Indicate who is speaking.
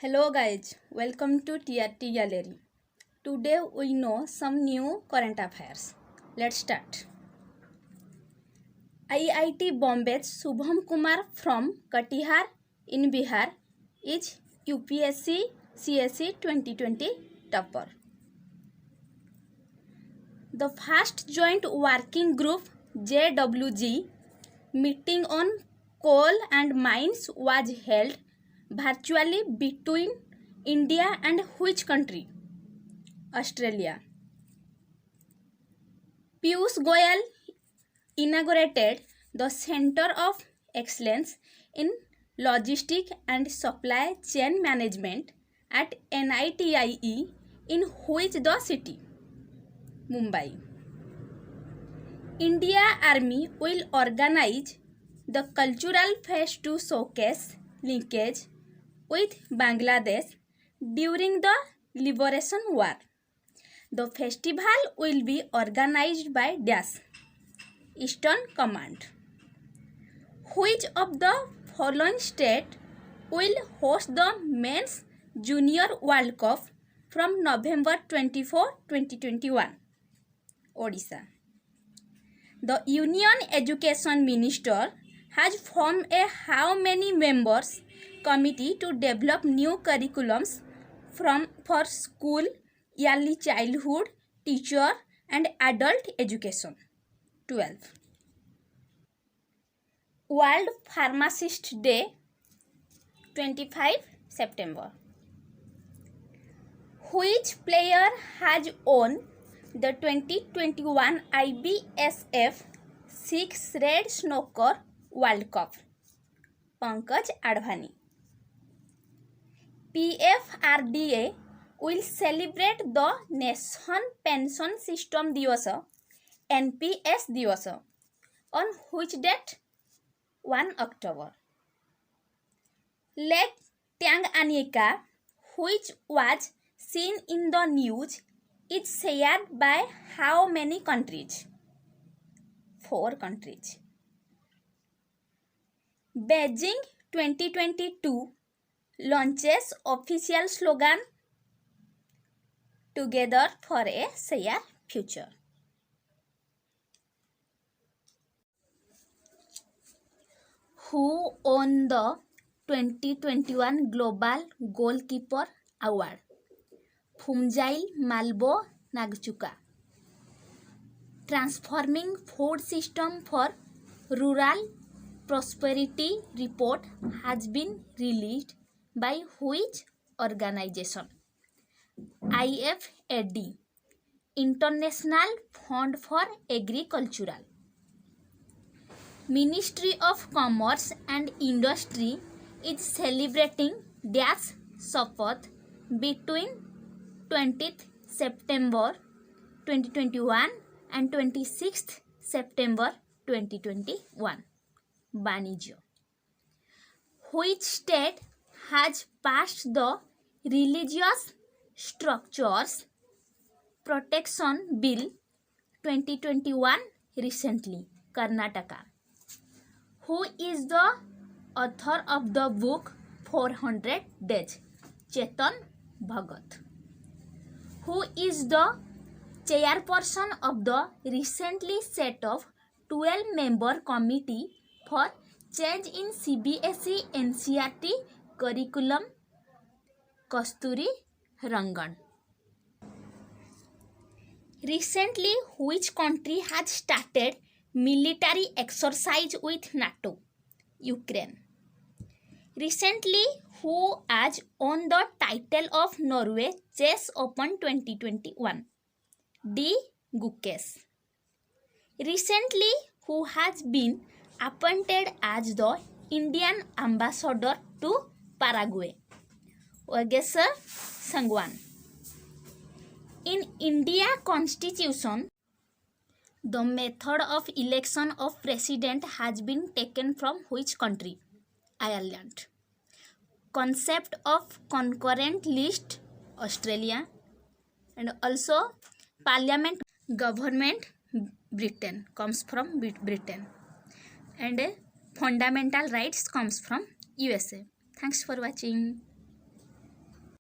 Speaker 1: Hello guys, welcome to TRT Gallery. Today we know some new current affairs. Let's start. IIT Bombay's Shubham Kumar from Katihar in Bihar is UPSC CSE 2020 topper. The first joint working group JWG meeting on coal and mines was held virtually between India and which country? Australia. Piyush Goyal inaugurated the Center of Excellence in Logistics and Supply Chain Management at NITIE in which the city? Mumbai. India Army will organize the cultural fest to showcase linkage with Bangladesh during the Liberation War. The festival will be organized by Dash Eastern Command. Which of the following states will host the Men's Junior World Cup from November 24, 2021? Odisha. The Union Education Minister has formed a how many members committee to develop new curriculums for school, early childhood, teacher and adult education? 12. World Pharmacist Day 25 September. Which player has won the 2021 IBSF 6 Red Snooker World Cup? Pankaj Advani. PFRDA will celebrate the Nation Pension System Divas NPS Divas on which date? 1 October. Lake Tanganyika, which was seen in the news, is shared by how many countries? 4 countries. Beijing 2022 launches official slogan Together for a Shared Future. Who won the 2021 Global Goalkeeper Award? Phumjail Malbo Nagchuka. Transforming Food System for Rural Prosperity report has been released by which organization? IFAD, International Fund for Agricultural. Ministry of Commerce and Industry is celebrating Dash Shapath between 20th September 2021 and 26th September 2021. Banijya. Which state has passed the Religious Structures Protection Bill 2021 recently? Karnataka. Who is the author of the book 400 Days? Chetan Bhagat. Who is the chairperson of the recently set of 12-member committee for change in CBSE NCERT curriculum? Kasturi Rangan. Recently, which country has started military exercise with NATO? Ukraine. Recently, who has won the title of Norway Chess Open 2021? D. Gukesh. Recently, who has been appointed as the Indian ambassador to Paraguay? Wagesar Sangwan. In India Constitution, the method of election of president has been taken from which country? Ireland. Concept of concurrent list? Australia. And also parliament government Britain comes from Britain. And fundamental rights comes from USA. Thanks for watching.